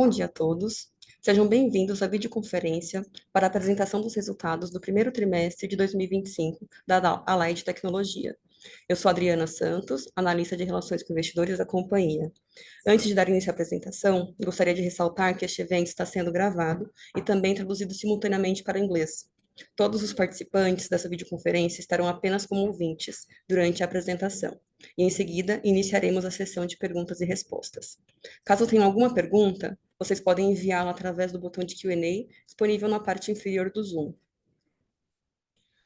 Bom dia a todos. Sejam bem-vindos à videoconferência para a apresentação dos resultados do primeiro trimestre de 2025 da Allied Tecnologia. Eu sou Adriana Santos, analista de relações com investidores da companhia. Antes de dar início à apresentação, gostaria de ressaltar que este evento está sendo gravado e também traduzido simultaneamente para o inglês. Todos os participantes dessa videoconferência estarão apenas como ouvintes durante a apresentação, e em seguida iniciaremos a sessão de perguntas e respostas. Caso tenham alguma pergunta, vocês podem enviá-la através do botão de Q&A disponível na parte inferior do Zoom.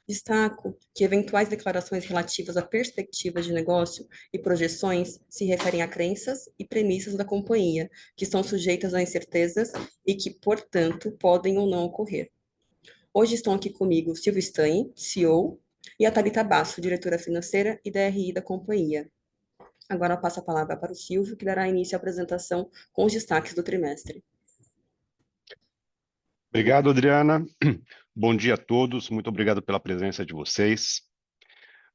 Destaco que eventuais declarações relativas a perspectivas de negócio e projeções se referem a crenças e premissas da companhia, que estão sujeitas a incertezas e que, portanto, podem ou não ocorrer. Hoje estão aqui comigo o Silvio Stein, CEO, e a Thalita Basso, diretora financeira e DRI da companhia. Agora eu passo a palavra para o Silvio, que dará início à apresentação com os destaques do trimestre. Obrigado, Adriana. Bom dia a todos, muito obrigado pela presença de vocês.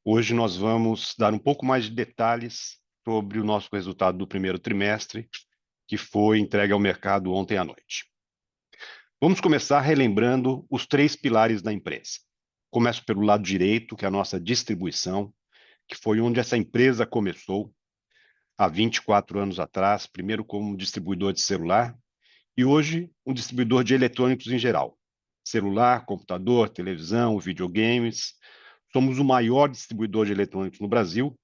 Hoje nós vamos dar um pouco mais de detalhes sobre o nosso resultado do primeiro trimestre, que foi entregue ao mercado ontem à noite. Vamos começar relembrando os três pilares da empresa. Começo pelo lado direito, que é a nossa distribuição, que foi onde essa empresa começou há 24 anos atrás, primeiro como distribuidor de celular, e hoje um distribuidor de eletrônicos em geral. Celular, computador, televisão, videogames. Somos o maior distribuidor de eletrônicos no Brasil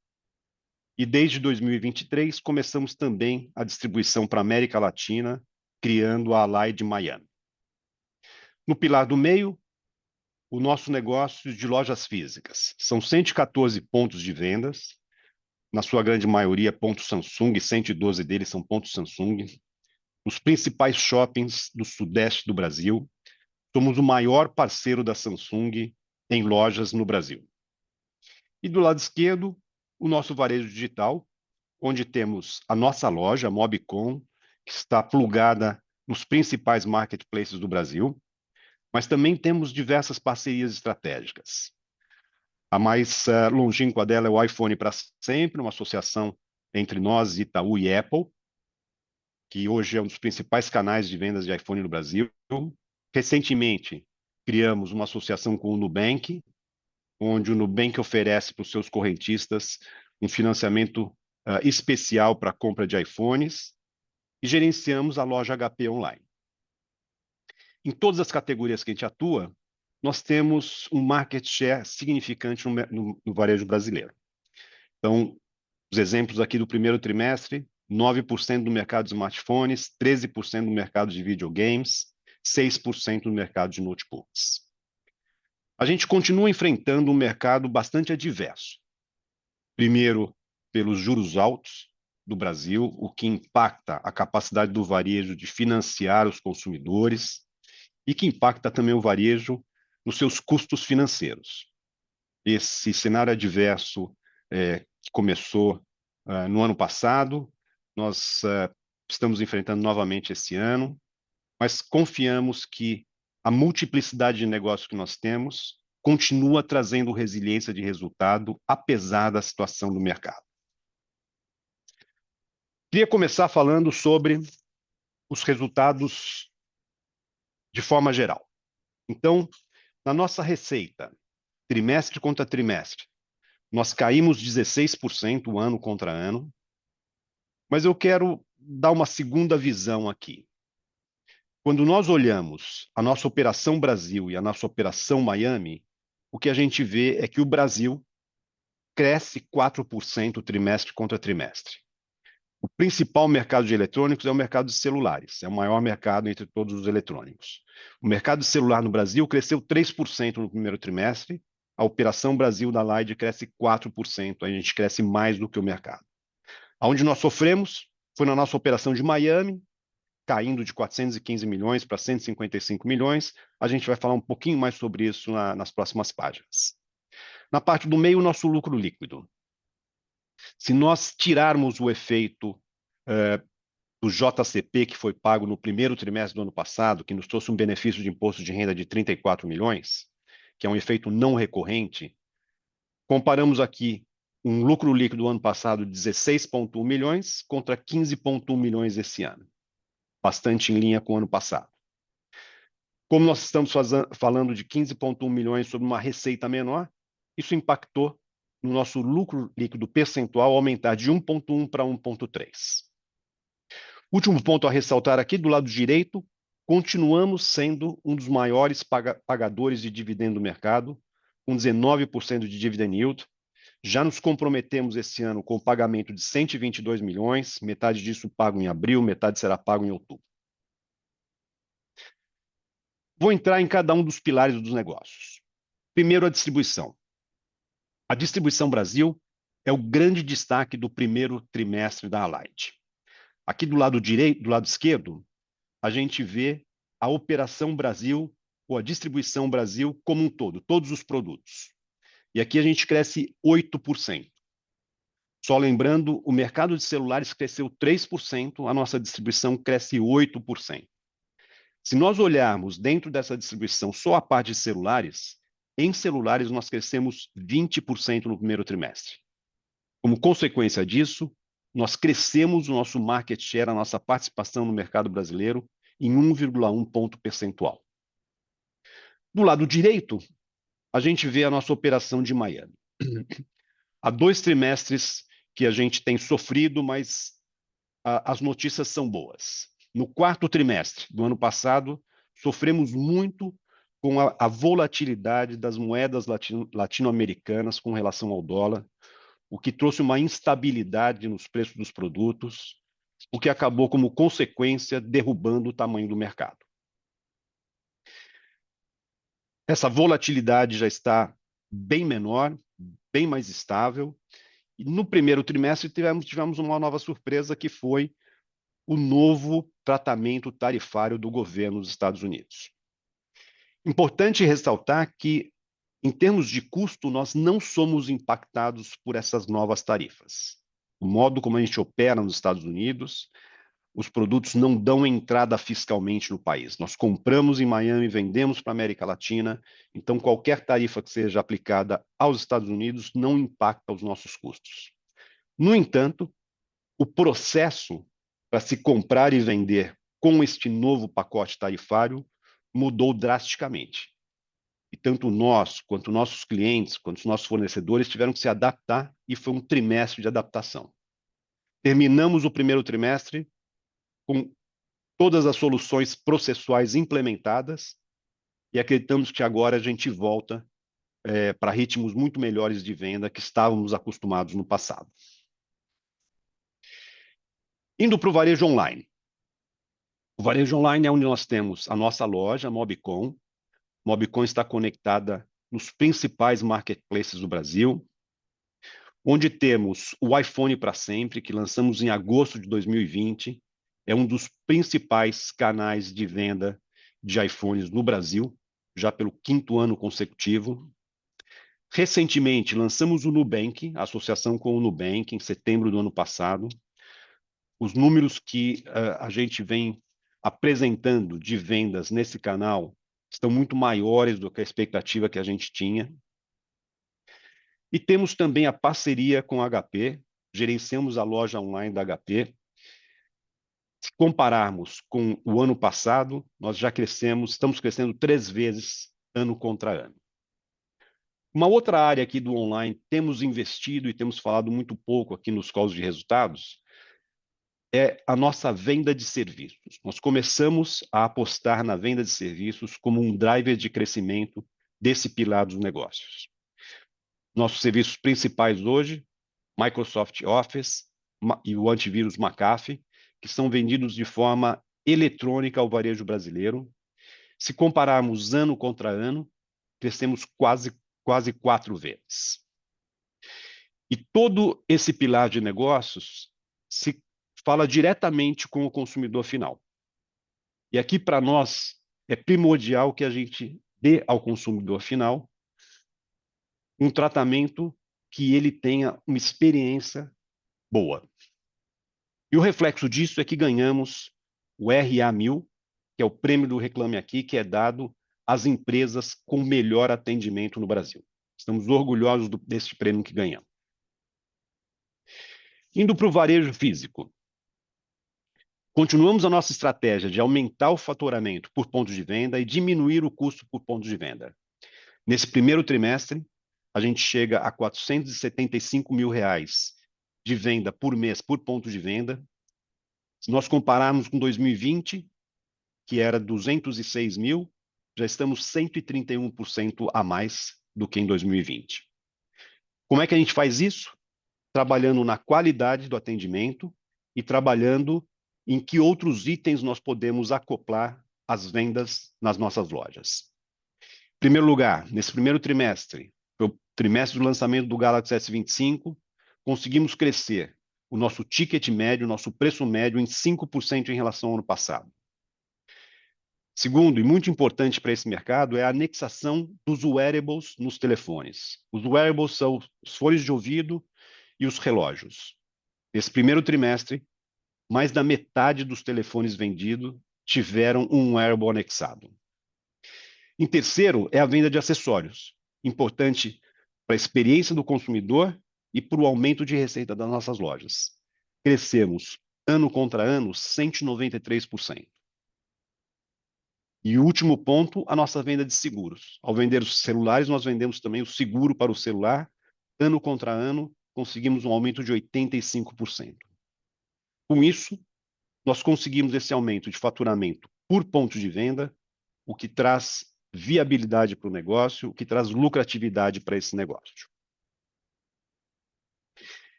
e desde 2023 começamos também a distribuição para a América Latina, criando a Allied Miami. No pilar do meio, o nosso negócio de lojas físicas. São 114 pontos de vendas, na sua grande maioria pontos Samsung, 112 deles são pontos Samsung. Os principais shoppings do sudeste do Brasil. Somos o maior parceiro da Samsung em lojas no Brasil. E do lado esquerdo, o nosso varejo digital, onde temos a nossa loja, a Mobcom, que está plugada nos principais marketplaces do Brasil, mas também temos diversas parcerias estratégicas. A mais longínqua dela é o iPhone para Sempre, uma associação entre nós, Itaú e Apple, que hoje é um dos principais canais de vendas de iPhone no Brasil. Recentemente, criamos uma associação com o Nubank, onde o Nubank oferece para os seus correntistas um financiamento especial para a compra de iPhones e gerenciamos a loja HP Online. Em todas as categorias que a gente atua, nós temos um market share significante no varejo brasileiro. Então, os exemplos aqui do primeiro trimestre, 9% do mercado de smartphones, 13% do mercado de videogames, 6% no mercado de notebooks. A gente continua enfrentando um mercado bastante adverso. Primeiro, pelos juros altos do Brasil, o que impacta a capacidade do varejo de financiar os consumidores e que impacta também o varejo nos seus custos financeiros. Esse cenário adverso que começou no ano passado, nós estamos enfrentando novamente esse ano, mas confiamos que a multiplicidade de negócios que nós temos continua trazendo resiliência de resultado, apesar da situação do mercado. Queria começar falando sobre os resultados de forma geral. Então, na nossa receita, trimestre contra trimestre, nós caímos 16% ano contra ano, mas eu quero dar uma segunda visão aqui. Quando nós olhamos a nossa operação Brasil e a nossa operação Miami, o que a gente vê é que o Brasil cresce 4% trimestre contra trimestre. O principal mercado de eletrônicos é o mercado de celulares, é o maior mercado entre todos os eletrônicos. O mercado de celular no Brasil cresceu 3% no primeiro trimestre, a operação Brasil da Allied cresce 4%, a gente cresce mais do que o mercado. Onde nós sofremos foi na nossa operação de Miami, caindo de 415 milhões para 155 milhões. A gente vai falar um pouquinho mais sobre isso nas próximas páginas. Na parte do meio, o nosso lucro líquido. Se nós tirarmos o efeito do JCP, que foi pago no primeiro trimestre do ano passado, que nos trouxe um benefício de imposto de renda de 34 milhões, que é um efeito não recorrente, comparamos aqui um lucro líquido do ano passado de 16,1 milhões contra 15,1 milhões esse ano. bastante em linha com o ano passado. Como nós estamos falando de 15,1 milhões sobre uma receita menor, isso impactou no nosso lucro líquido percentual aumentar de 1,1 para 1,3. Último ponto a ressaltar aqui, do lado direito, continuamos sendo um dos maiores pagadores de dividendo do mercado, com 19% de dividend yield. Já nos comprometemos esse ano com o pagamento de 122 milhões, metade disso pago em abril, metade será pago em outubro. Vou entrar em cada um dos pilares dos negócios. Primeiro, a distribuição. A distribuição Brasil é o grande destaque do primeiro trimestre da Allied. Aqui do lado direito, do lado esquerdo, a gente vê a operação Brasil ou a distribuição Brasil como um todo, todos os produtos. E aqui a gente cresce 8%. Só lembrando, o mercado de celulares cresceu 3%, a nossa distribuição cresce 8%. Se nós olharmos dentro dessa distribuição só a parte de celulares, em celulares nós crescemos 20% no primeiro trimestre. Como consequência disso, nós crescemos o nosso market share, a nossa participação no mercado brasileiro, em 1,1 ponto percentual. Do lado direito, a gente vê a nossa operação de Miami. Há 2 trimestres que a gente tem sofrido, mas as notícias são boas. No quarto trimestre do ano passado, sofremos muito com a volatilidade das moedas latino-americanas com relação ao dólar, o que trouxe uma instabilidade nos preços dos produtos, o que acabou, como consequência, derrubando o tamanho do mercado. Essa volatilidade já está bem menor, bem mais estável, e no primeiro trimestre tivemos uma nova surpresa, que foi o novo tratamento tarifário do governo dos Estados Unidos. Importante ressaltar que, em termos de custo, nós não somos impactados por essas novas tarifas. O modo como a gente opera nos Estados Unidos, os produtos não dão entrada fiscalmente no país. Nós compramos em Miami e vendemos para a América Latina, então qualquer tarifa que seja aplicada aos Estados Unidos não impacta os nossos custos. No entanto, o processo para se comprar e vender com este novo pacote tarifário mudou drasticamente. E tanto nós, quanto nossos clientes, quanto os nossos fornecedores tiveram que se adaptar, e foi um trimestre de adaptação. Terminamos o primeiro trimestre com todas as soluções processuais implementadas e acreditamos que agora a gente volta para ritmos muito melhores de venda que estávamos acostumados no passado. Indo para o varejo online. O varejo online é onde nós temos a nossa loja, Mobcom. Mobcom está conectada nos principais marketplaces do Brasil, onde temos o iPhone para sempre, que lançamos em agosto de 2020, é um dos principais canais de venda de iPhones no Brasil, já pelo 5º ano consecutivo. Recentemente, lançamos o Nubank, a associação com o Nubank, em setembro do ano passado. Os números que a gente vem apresentando de vendas nesse canal estão muito maiores do que a expectativa que a gente tinha. E temos também a parceria com a HP, gerenciamos a loja online da HP. Se compararmos com o ano passado, nós já estamos crescendo 3 vezes ano contra ano. Uma outra área aqui do online, temos investido e temos falado muito pouco aqui nos calls de resultados, é a nossa venda de serviços. Nós começamos a apostar na venda de serviços como um driver de crescimento desse pilar dos negócios. Nossos serviços principais hoje, Microsoft Office e o antivírus McAfee, que são vendidos de forma eletrônica ao varejo brasileiro. Se compararmos ano contra ano, crescemos quase 4 vezes. E todo esse pilar de negócios se fala diretamente com o consumidor final. E aqui, para nós, é primordial que a gente dê ao consumidor final um tratamento que ele tenha uma experiência boa. E o reflexo disso é que ganhamos o RA1000, que é o prêmio do Reclame Aqui, que é dado às empresas com melhor atendimento no Brasil. Estamos orgulhosos desse prêmio que ganhamos. Indo para o varejo físico. Continuamos a nossa estratégia de aumentar o faturamento por ponto de venda e diminuir o custo por ponto de venda. Nesse primeiro trimestre, a gente chega a R$ 475 mil de venda por mês por ponto de venda. Se nós compararmos com 2020, que era 206 mil, já estamos 131% a mais do que em 2020. Como é que a gente faz isso? Trabalhando na qualidade do atendimento e trabalhando em que outros itens nós podemos acoplar às vendas nas nossas lojas. Em primeiro lugar, nesse primeiro trimestre, o trimestre do lançamento do Galaxy S25, conseguimos crescer o nosso ticket médio, o nosso preço médio em 5% em relação ao ano passado. Segundo, e muito importante para esse mercado, é a anexação dos wearables nos telefones. Os wearables são os fones de ouvido e os relógios. Nesse primeiro trimestre, mais da metade dos telefones vendidos tiveram um wearable anexado. Em terceiro, é a venda de acessórios, importante para a experiência do consumidor e para o aumento de receita das nossas lojas. Crescemos ano contra ano 193%. E o último ponto, a nossa venda de seguros. Ao vender os celulares, nós vendemos também o seguro para o celular. Ano contra ano, conseguimos um aumento de 85%. Com isso, nós conseguimos esse aumento de faturamento por ponto de venda, o que traz viabilidade para o negócio, o que traz lucratividade para esse negócio.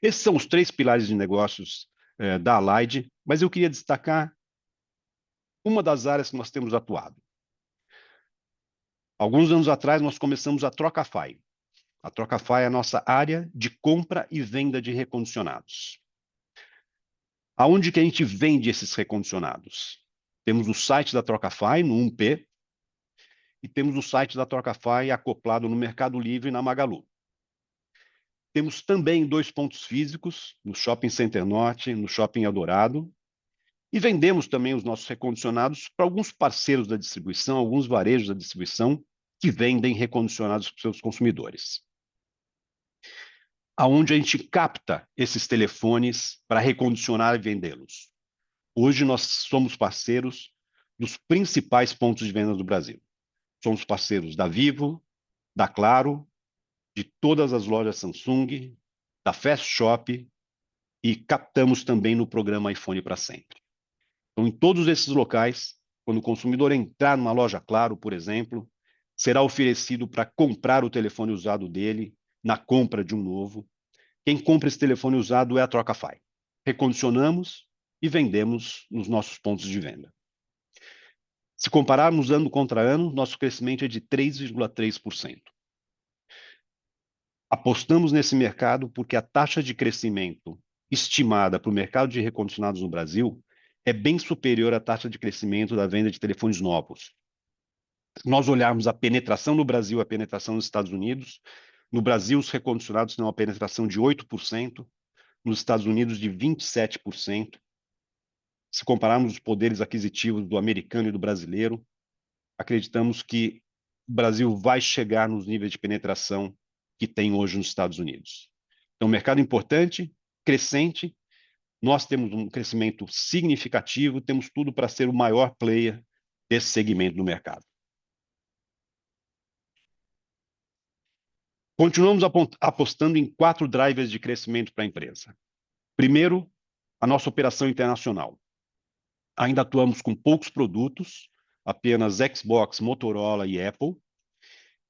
Esses são os 3 pilares de negócios da Allied, mas eu queria destacar uma das áreas que nós temos atuado. Alguns anos atrás, nós começamos a Trocafy. A Trocafy é a nossa área de compra e venda de recondicionados. Aonde que a gente vende esses recondicionados? Temos o site da Trocafy, no 1P, e temos o site da Trocafy acoplado no Mercado Livre e na Magalu. Temos também 2 pontos físicos, no Shopping Center Norte, no Shopping Eldorado, e vendemos também os nossos recondicionados para alguns parceiros da distribuição, alguns varejos da distribuição, que vendem recondicionados para os seus consumidores. Aonde a gente capta esses telefones para recondicionar e vendê-los. Hoje nós somos parceiros dos principais pontos de venda do Brasil. Somos parceiros da Vivo, da Claro, de todas as lojas Samsung, da Fast Shop e captamos também no programa iPhone para Sempre. Então, em todos esses locais, quando o consumidor entrar numa loja Claro, por exemplo, será oferecido para comprar o telefone usado dele na compra de um novo. Quem compra esse telefone usado é a Trocafy. Recondicionamos e vendemos nos nossos pontos de venda. Se compararmos ano contra ano, nosso crescimento é de 3,3%. Apostamos nesse mercado porque a taxa de crescimento estimada para o mercado de recondicionados no Brasil é bem superior à taxa de crescimento da venda de telefones novos. Se nós olharmos a penetração no Brasil, a penetração nos Estados Unidos, no Brasil os recondicionados têm uma penetração de 8%, nos Estados Unidos de 27%. Se compararmos os poderes aquisitivos do americano e do brasileiro, acreditamos que o Brasil vai chegar nos níveis de penetração que tem hoje nos Estados Unidos. Então, mercado importante, crescente, nós temos um crescimento significativo, temos tudo para ser o maior player desse segmento do mercado. Continuamos apostando em 4 drivers de crescimento para a empresa. Primeiro, a nossa operação internacional. Ainda atuamos com poucos produtos, apenas Xbox, Motorola e Apple,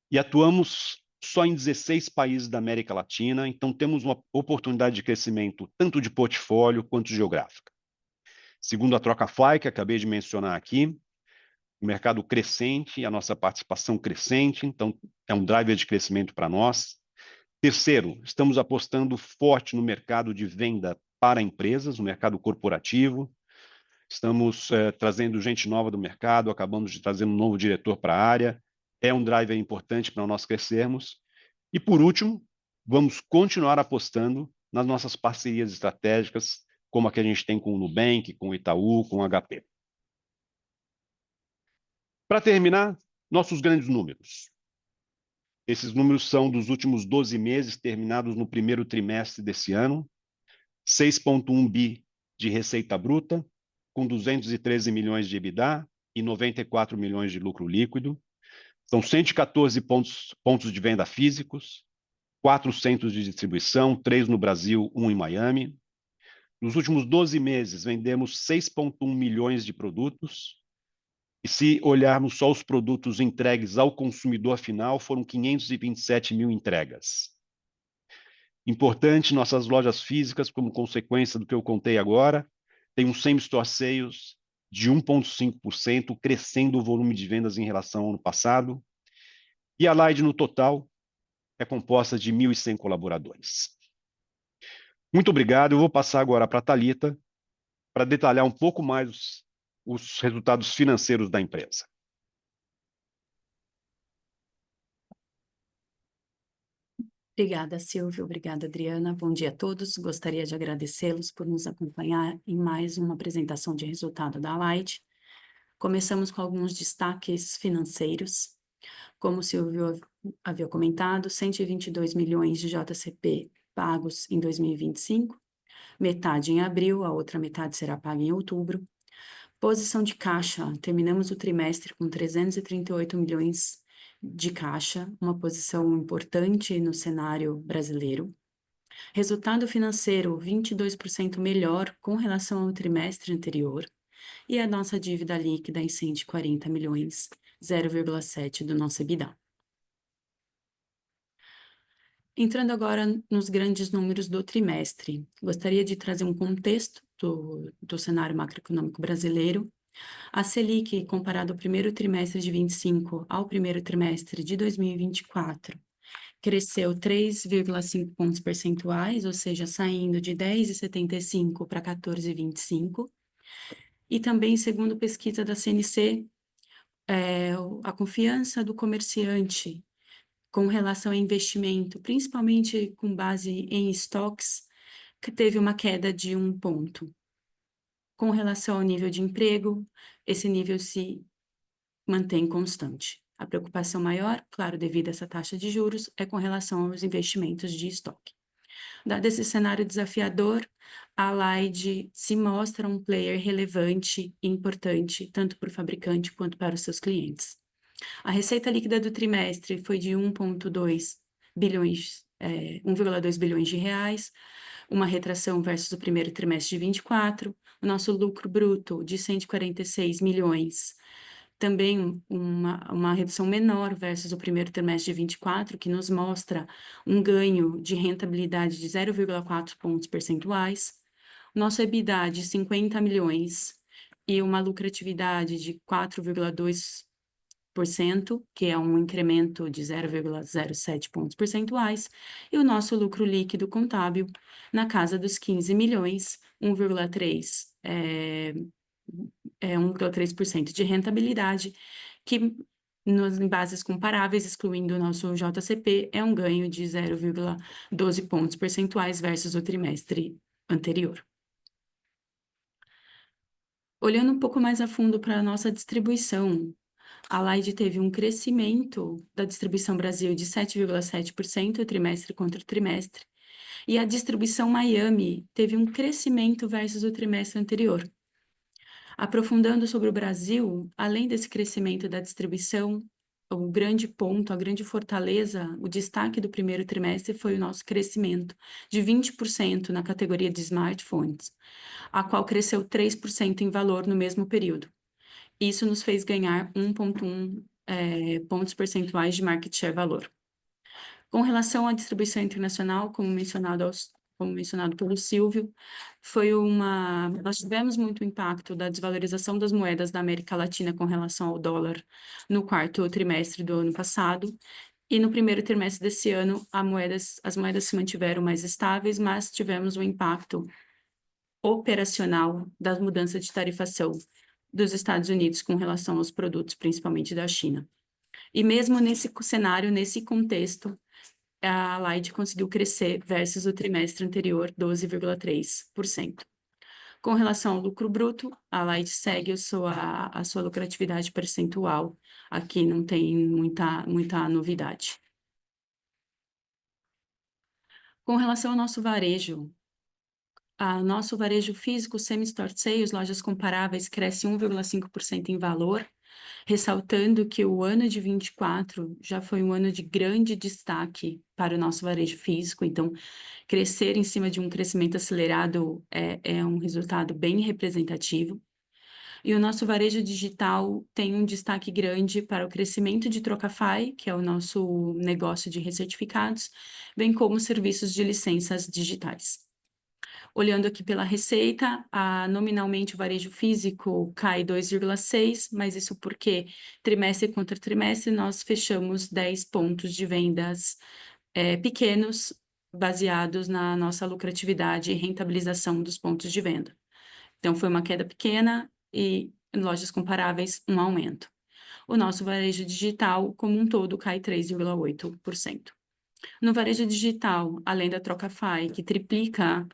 e atuamos só em 16 países da América Latina, então temos uma oportunidade de crescimento tanto de portfólio quanto geográfica. Segundo a Trocafy, que acabei de mencionar aqui, o mercado crescente, a nossa participação crescente, então é um driver de crescimento para nós. Terceiro, estamos apostando forte no mercado de venda para empresas, no mercado corporativo. Estamos trazendo gente nova do mercado, acabamos de trazer um novo diretor para a área. É um driver importante para nós crescermos. E, por último, vamos continuar apostando nas nossas parcerias estratégicas, como a que a gente tem com o Nubank, com o Itaú, com o HP. Para terminar, nossos grandes números. Esses números são dos últimos 12 meses, terminados no primeiro trimestre desse ano. 6,1 bi de receita bruta, com 213 milhões de EBITDA e 94 milhões de lucro líquido. São 114 pontos de venda físicos, 4 centros de distribuição, 3 no Brasil, 1 em Miami. Nos últimos 12 meses, vendemos 6,1 milhões de produtos. E se olharmos só os produtos entregues ao consumidor final, foram 527 mil entregas. Importante, nossas lojas físicas, como consequência do que eu contei agora, tem um same-store sales de 1,5%, crescendo o volume de vendas em relação ao ano passado. E a Allied, no total, é composta de 1.100 colaboradores. Muito obrigado. Eu vou passar agora para a Thalita para detalhar um pouco mais os resultados financeiros da empresa. Obrigada, Silvio. Obrigada, Adriana. Bom dia a todos. Gostaria de agradecê-los por nos acompanhar em mais uma apresentação de resultado da Allied. Começamos com alguns destaques financeiros. Como o Silvio havia comentado, 122 milhões de JCP pagos em 2025, metade em abril, a outra metade será paga em outubro. Posição de caixa, terminamos o trimestre com 338 milhões de caixa, uma posição importante no cenário brasileiro. Resultado financeiro 22% melhor com relação ao trimestre anterior. E a nossa dívida líquida em 140 milhões, 0,7 do nosso EBITDA. Entrando agora nos grandes números do trimestre, gostaria de trazer um contexto do cenário macroeconômico brasileiro. A Selic, comparado ao primeiro trimestre de 25 ao primeiro trimestre de 2024, cresceu 3,5 pontos percentuais, ou seja, saindo de 10,75 para 14,25. E também, segundo pesquisa da CNC, a confiança do comerciante com relação a investimento, principalmente com base em estoques, que teve uma queda de 1 ponto. Com relação ao nível de emprego, esse nível se mantém constante. A preocupação maior, claro, devido a essa taxa de juros, é com relação aos investimentos de estoque. Dado esse cenário desafiador, a Allied se mostra um player relevante e importante, tanto para o fabricante quanto para os seus clientes. A receita líquida do trimestre foi de 1,2 bilhões de reais, uma retração versus o primeiro trimestre de 24, o nosso lucro bruto de 146 milhões, também uma redução menor versus o primeiro trimestre de 24, que nos mostra um ganho de rentabilidade de 0,4 pontos percentuais, nosso EBITDA de 50 milhões e uma lucratividade de 4,2%, que é um incremento de 0,07 pontos percentuais, e o nosso lucro líquido contábil na casa dos 15 milhões, 1,3% de rentabilidade, que em bases comparáveis, excluindo o nosso JCP, é um ganho de 0,12 pontos percentuais versus o trimestre anterior. Olhando um pouco mais a fundo para a nossa distribuição, a Allied teve um crescimento da distribuição Brasil de 7,7% trimestre contra trimestre, e a distribuição Miami teve um crescimento versus o trimestre anterior. Aprofundando sobre o Brasil, além desse crescimento da distribuição, o grande ponto, a grande fortaleza, o destaque do primeiro trimestre foi o nosso crescimento de 20% na categoria de smartphones, a qual cresceu 3% em valor no mesmo período. Isso nos fez ganhar 1,1 pontos percentuais de market share valor. Com relação à distribuição internacional, como mencionado pelo Silvio, nós tivemos muito impacto da desvalorização das moedas da América Latina com relação ao dólar no quarto trimestre do ano passado, e no primeiro trimestre desse ano as moedas se mantiveram mais estáveis, mas tivemos um impacto operacional da mudança de tarifação dos Estados Unidos com relação aos produtos, principalmente da China. E mesmo nesse cenário, nesse contexto, a Allied conseguiu crescer versus o trimestre anterior 12,3%. Com relação ao lucro bruto, a Allied segue a sua lucratividade percentual. Aqui não tem muita novidade. Com relação ao nosso varejo, Nosso varejo físico, semi-store sales, lojas comparáveis, cresce 1,5% em valor, ressaltando que o ano de 24 já foi um ano de grande destaque para o nosso varejo físico, então crescer em cima de um crescimento acelerado é um resultado bem representativo. E o nosso varejo digital tem um destaque grande para o crescimento de Trocafy, que é o nosso negócio de recertificados, bem como serviços de licenças digitais. Olhando aqui pela receita, nominalmente o varejo físico cai 2,6%, mas isso porque trimestre contra trimestre nós fechamos 10 pontos de vendas pequenos, baseados na nossa lucratividade e rentabilização dos pontos de venda. Então, foi uma queda pequena e, em lojas comparáveis, um aumento. O nosso varejo digital, como um todo, cai 3,8%. No varejo digital, além da Trocafy, que triplica,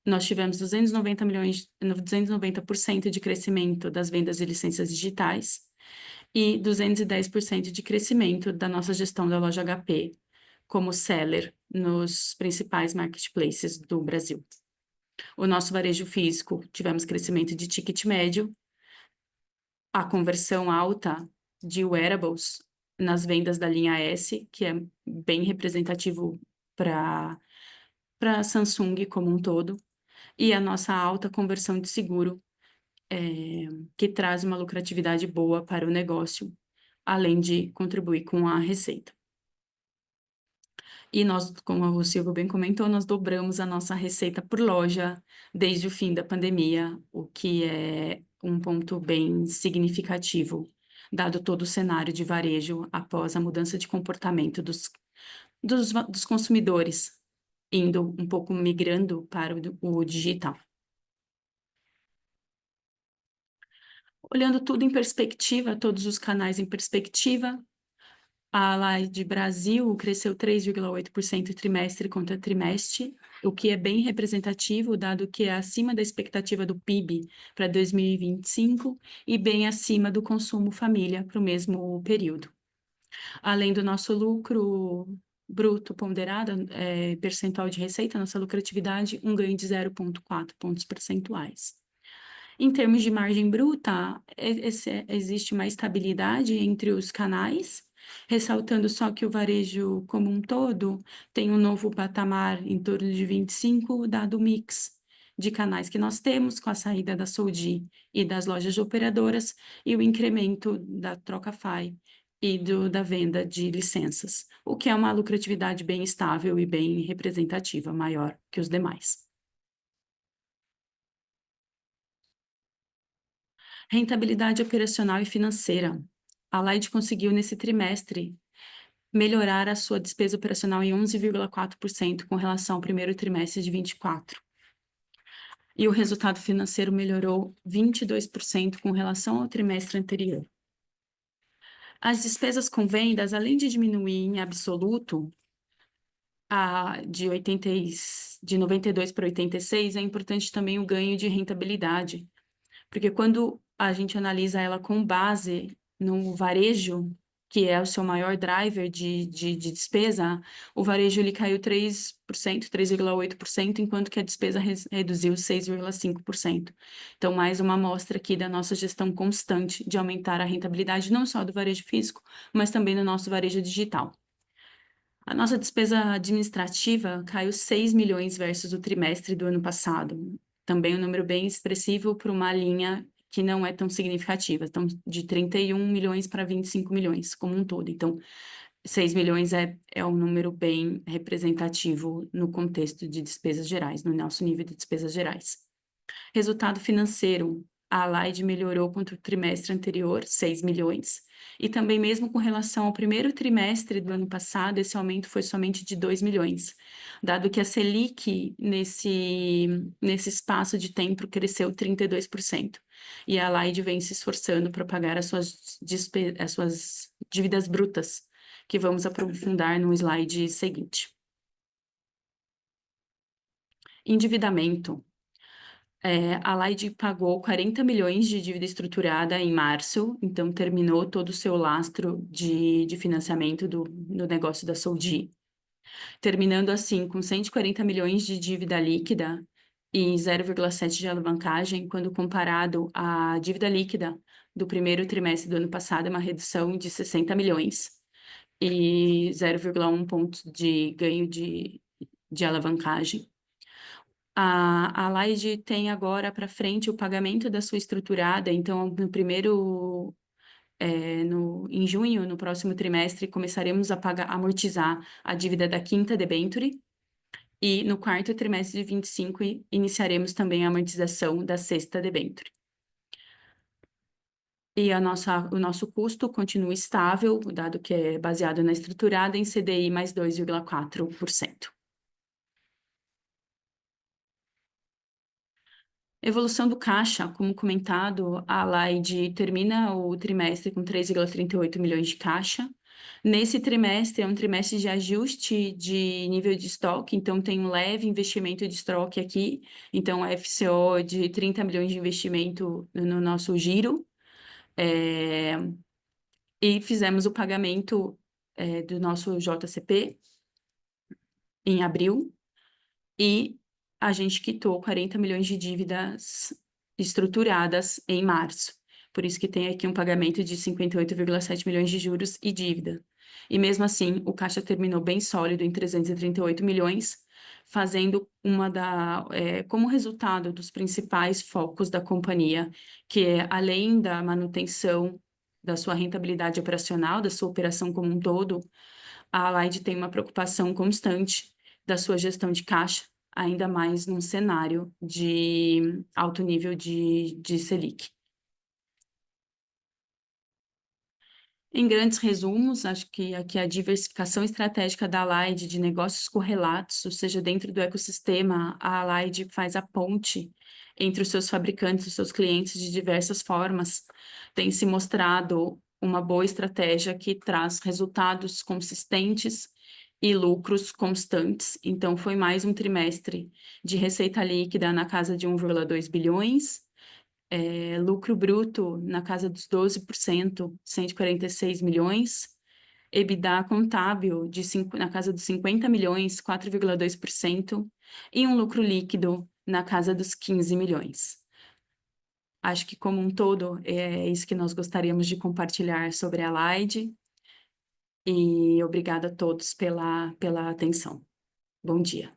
nós tivemos 290% de crescimento das vendas de licenças digitais e 210% de crescimento da nossa gestão da loja HP como seller nos principais marketplaces do Brasil. O nosso varejo físico, tivemos crescimento de ticket médio, a conversão alta de wearables nas vendas da linha S, que é bem representativo para Samsung como um todo, e a nossa alta conversão de seguro, que traz uma lucratividade boa para o negócio, além de contribuir com a receita. E nós, como o Silvio bem comentou, nós dobramos a nossa receita por loja desde o fim da pandemia, o que é um ponto bem significativo, dado todo o cenário de varejo após a mudança de comportamento dos consumidores, indo um pouco migrando para o digital. Olhando tudo em perspectiva, todos os canais em perspectiva, a Allied Brasil cresceu 3,8% trimestre contra trimestre, o que é bem representativo, dado que é acima da expectativa do PIB para 2025 e bem acima do consumo família para o mesmo período. Além do nosso lucro bruto ponderado, percentual de receita, nossa lucratividade, um ganho de 0,4 pontos percentuais. Em termos de margem bruta, existe uma estabilidade entre os canais, ressaltando só que o varejo como um todo tem um novo patamar em torno de 25, dado o mix de canais que nós temos, com a saída da Soudi e das lojas de operadoras, e o incremento da Trocafy e da venda de licenças, o que é uma lucratividade bem estável e bem representativa, maior que os demais. Rentabilidade operacional e financeira. A Allied conseguiu, nesse trimestre, melhorar a sua despesa operacional em 11,4% com relação ao primeiro trimestre de 24. E o resultado financeiro melhorou 22% com relação ao trimestre anterior. As despesas com vendas, além de diminuir em absoluto, de 92 para 86, é importante também o ganho de rentabilidade, porque quando a gente analisa ela com base no varejo, que é o seu maior driver de despesa, o varejo ele caiu 3,8%, enquanto que a despesa reduziu 6,5%. Então, mais uma amostra aqui da nossa gestão constante de aumentar a rentabilidade, não só do varejo físico, mas também no nosso varejo digital. A nossa despesa administrativa caiu 6 milhões versus o trimestre do ano passado. Também um número bem expressivo para uma linha que não é tão significativa. Então, de 31 milhões para 25 milhões como um todo. Então, 6 milhões é um número bem representativo no contexto de despesas gerais, no nosso nível de despesas gerais. Resultado financeiro, a Allied melhorou contra o trimestre anterior, 6 milhões, e também mesmo com relação ao primeiro trimestre do ano passado, esse aumento foi somente de 2 milhões, dado que a Selic, nesse espaço de tempo, cresceu 32%, e a Allied vem se esforçando para pagar as suas dívidas brutas, que vamos aprofundar no slide seguinte. Endividamento. A Allied pagou 40 milhões de dívida estruturada em março, então terminou todo o seu lastro de financiamento do negócio da Soudi, terminando assim com 140 milhões de dívida líquida e 0,7 de alavancagem, quando comparado à dívida líquida do primeiro trimestre do ano passado, é uma redução de 60 milhões e 0,1 pontos de ganho de alavancagem. A Laide tem agora para frente o pagamento da sua estruturada, então em junho, no próximo trimestre, começaremos a amortizar a dívida da quinta debenture, e no quarto trimestre de 25 iniciaremos também a amortização da sexta debenture. E o nosso custo continua estável, dado que é baseado na estruturada em CDI mais 2,4%. Evolução do caixa, como comentado, a Laide termina o trimestre com 3,38 milhões de caixa. Nesse trimestre, é um trimestre de ajuste de nível de estoque, então tem um leve investimento de estoque aqui, então FCO de 30 milhões de investimento no nosso giro. E fizemos o pagamento do nosso JCP em abril, e a gente quitou 40 milhões de dívidas estruturadas em março. Por isso que tem aqui um pagamento de 58,7 milhões de juros e dívida. E mesmo assim, o caixa terminou bem sólido em 338 milhões, fazendo como resultado dos principais focos da companhia, que é, além da manutenção da sua rentabilidade operacional, da sua operação como um todo, a Allied tem uma preocupação constante da sua gestão de caixa, ainda mais num cenário de alto nível de Selic. Em grandes resumos, acho que aqui a diversificação estratégica da Allied de negócios correlatos, ou seja, dentro do ecossistema, a Allied faz a ponte entre os seus fabricantes e os seus clientes de diversas formas, tem se mostrado uma boa estratégia que traz resultados consistentes e lucros constantes. Então, foi mais um trimestre de receita líquida na casa de 1,2 bilhões, lucro bruto na casa dos 12%, 146 milhões, EBITDA contábil na casa dos 50 milhões, 4,2%, e um lucro líquido na casa dos 15 milhões. Acho que, como um todo, é isso que nós gostaríamos de compartilhar sobre a Allied, e obrigada a todos pela atenção. Bom dia.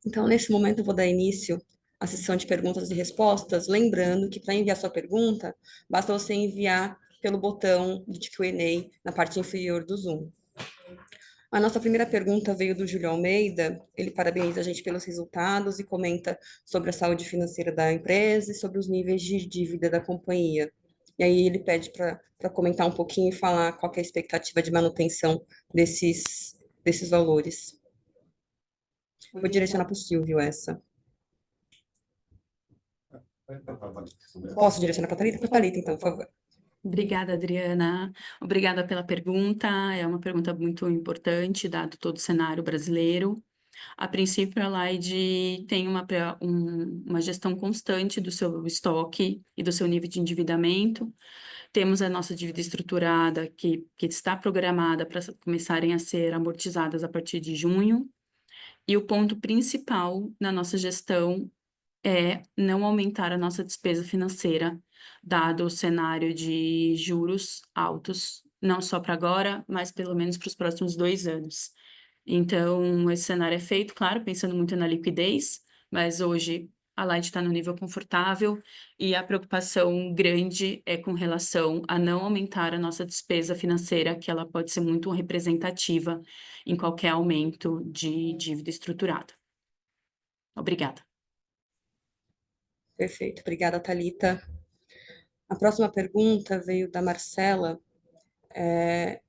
Então, nesse momento, eu vou dar início à sessão de perguntas e respostas, lembrando que para enviar sua pergunta, basta você enviar pelo botão de Q&A na parte inferior do Zoom. A nossa primeira pergunta veio do Júlio Almeida. Ele parabeniza a gente pelos resultados e comenta sobre a saúde financeira da empresa e sobre os níveis de dívida da companhia. E aí ele pede para comentar um pouquinho e falar qual que é a expectativa de manutenção desses valores. Vou direcionar para o Silvio essa. Posso direcionar para a Thalita? Para a Thalita, então, por favor. Obrigada, Adriana. Obrigada pela pergunta. É uma pergunta muito importante, dado todo o cenário brasileiro. A princípio, a Allied tem uma gestão constante do seu estoque e do seu nível de endividamento. Temos a nossa dívida estruturada, que está programada para começarem a ser amortizadas a partir de junho. E o ponto principal na nossa gestão é não aumentar a nossa despesa financeira, dado o cenário de juros altos, não só para agora, mas pelo menos para os próximos 2 anos. Então, esse cenário é feito, claro, pensando muito na liquidez, mas hoje a Light está no nível confortável e a preocupação grande é com relação a não aumentar a nossa despesa financeira, que ela pode ser muito representativa em qualquer aumento de dívida estruturada. Obrigada. Perfeito, obrigada, Thalita. A próxima pergunta veio da Marcela.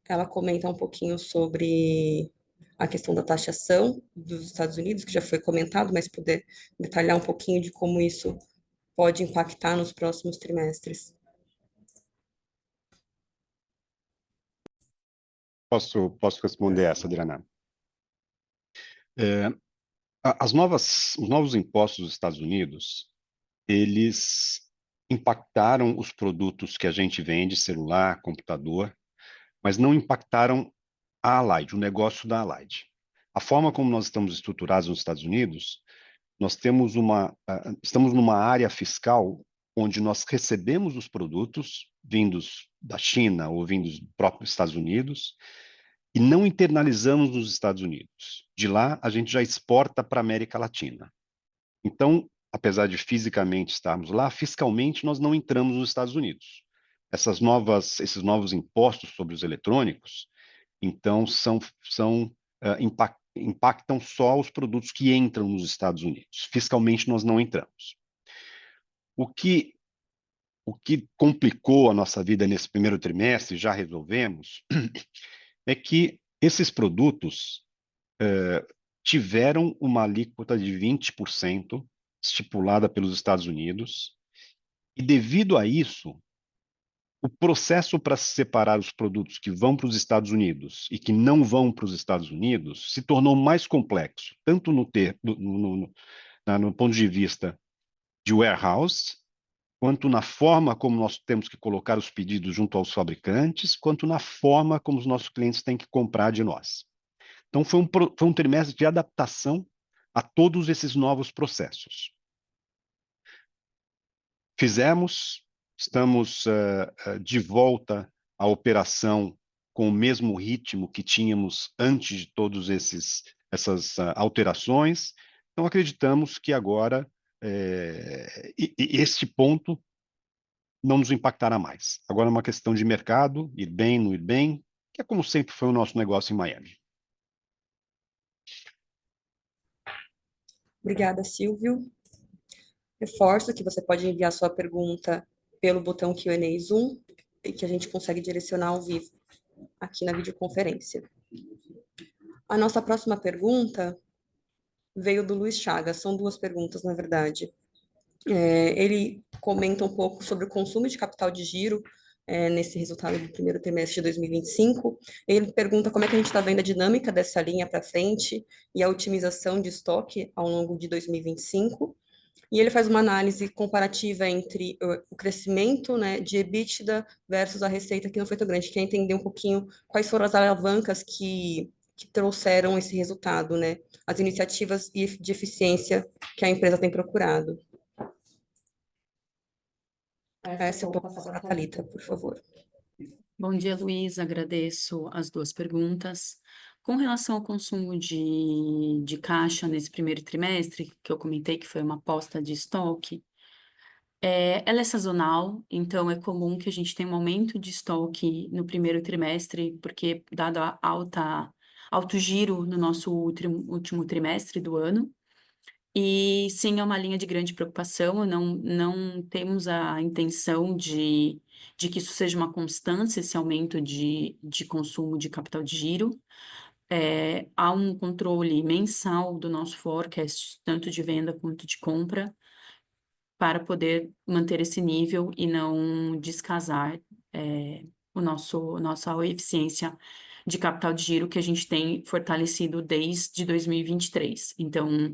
Ela comenta um pouquinho sobre a questão da taxação dos Estados Unidos, que já foi comentado, mas poder detalhar um pouquinho de como isso pode impactar nos próximos trimestres. Posso responder essa, Adriana? Os novos impostos dos Estados Unidos, eles impactaram os produtos que a gente vende, celular, computador, mas não impactaram a Allied, o negócio da Allied. A forma como nós estamos estruturados nos Estados Unidos, nós temos estamos numa área fiscal onde nós recebemos os produtos vindos da China ou vindos dos próprios Estados Unidos e não internalizamos nos Estados Unidos. De lá, a gente já exporta para a América Latina. Então, apesar de fisicamente estarmos lá, fiscalmente nós não entramos nos Estados Unidos. Esses novos impostos sobre os eletrônicos, então, impactam só os produtos que entram nos Estados Unidos. Fiscalmente, nós não entramos. O que complicou a nossa vida nesse primeiro trimestre, já resolvemos, é que esses produtos tiveram uma alíquota de 20% estipulada pelos Estados Unidos, e devido a isso, o processo para separar os produtos que vão para os Estados Unidos e que não vão para os Estados Unidos se tornou mais complexo, tanto no ponto de vista de warehouse, quanto na forma como nós temos que colocar os pedidos junto aos fabricantes, quanto na forma como os nossos clientes têm que comprar de nós. Então, foi um trimestre de adaptação a todos esses novos processos. Estamos de volta à operação com o mesmo ritmo que tínhamos antes de todas essas alterações. Então, acreditamos que agora este ponto não nos impactará mais. Agora é uma questão de mercado, ir bem, não ir bem, que é como sempre foi o nosso negócio em Miami. Obrigada, Silvio. Reforço que você pode enviar sua pergunta pelo botão Q&A Zoom e que a gente consegue direcionar ao vivo aqui na videoconferência. A nossa próxima pergunta veio do Luiz Chagas. São duas perguntas, na verdade. Ele comenta um pouco sobre o consumo de capital de giro nesse resultado do primeiro trimestre de 2025. Ele pergunta como é que a gente está vendo a dinâmica dessa linha para frente e a otimização de estoque ao longo de 2025. E ele faz uma análise comparativa entre o crescimento, né, de EBITDA versus a receita, que não foi tão grande. Quer entender um pouquinho quais foram as alavancas que trouxeram esse resultado, né? As iniciativas de eficiência que a empresa tem procurado. Essa eu vou passar para a Thalita, por favor. Bom dia, Luiz. Agradeço as duas perguntas. Com relação ao consumo de caixa nesse primeiro trimestre, que eu comentei que foi uma aposta de estoque, ela é sazonal, então é comum que a gente tenha um aumento de estoque no primeiro trimestre, porque dado a alto giro no nosso último trimestre do ano. E sim, é uma linha de grande preocupação. Não temos a intenção de que isso seja uma constância, esse aumento de consumo de capital de giro. Há um controle mensal do nosso forecast, tanto de venda quanto de compra, para poder manter esse nível e não descasar nossa eficiência de capital de giro que a gente tem fortalecido desde 2023. Então,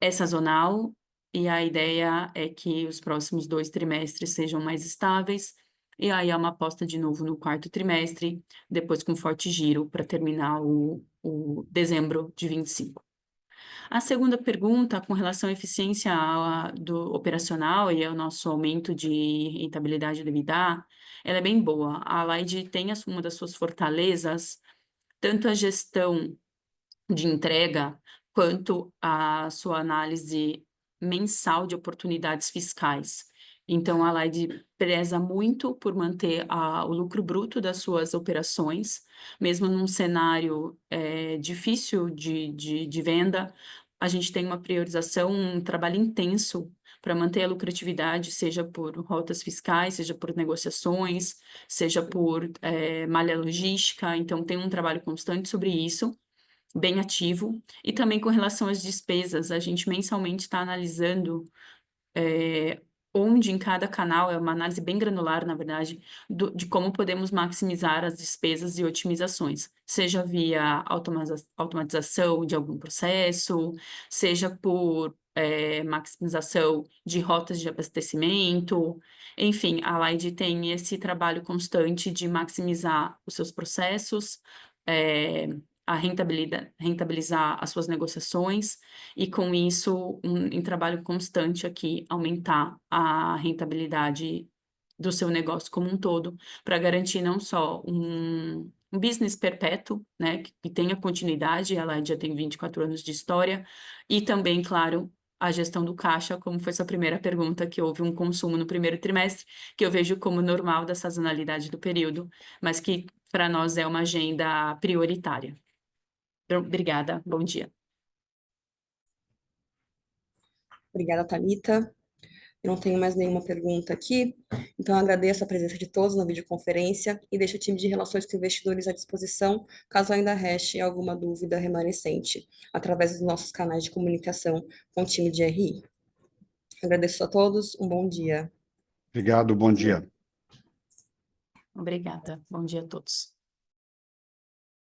é sazonal e a ideia é que os próximos 2 trimestres sejam mais estáveis, e aí há uma aposta de novo no quarto trimestre, depois com forte giro para terminar o dezembro de 25. A segunda pergunta, com relação à eficiência do operacional e ao nosso aumento de rentabilidade do EBITDA, ela é bem boa. A Allied tem uma das suas fortalezas, tanto a gestão de entrega, quanto a sua análise mensal de oportunidades fiscais. Então, a Allied preza muito por manter o lucro bruto das suas operações, mesmo num cenário difícil de venda. A gente tem uma priorização, um trabalho intenso para manter a lucratividade, seja por rotas fiscais, seja por negociações, seja por malha logística. Então, tem um trabalho constante sobre isso, bem ativo. E também com relação às despesas, a gente mensalmente está analisando onde em cada canal, é uma análise bem granular, na verdade, de como podemos maximizar as despesas e otimizações, seja via automatização de algum processo, seja por maximização de rotas de abastecimento. Enfim, a Allied tem esse trabalho constante de maximizar os seus processos, a rentabilizar as suas negociações e, com isso, em trabalho constante aqui, aumentar a rentabilidade do seu negócio como um todo, para garantir não só um business perpétuo, né, que tenha continuidade, a Allied já tem 24 anos de história, e também, claro, a gestão do caixa, como foi sua primeira pergunta, que houve um consumo no primeiro trimestre, que eu vejo como normal da sazonalidade do período, mas que para nós é uma agenda prioritária. Obrigada, bom dia. Obrigada, Thalita. Eu não tenho mais nenhuma pergunta aqui, então eu agradeço a presença de todos na videoconferência e deixo o time de relações com investidores à disposição, caso ainda reste alguma dúvida remanescente, através dos nossos canais de comunicação com o time de RI. Agradeço a todos, um bom dia. Obrigado, bom dia. Obrigada, bom dia a todos.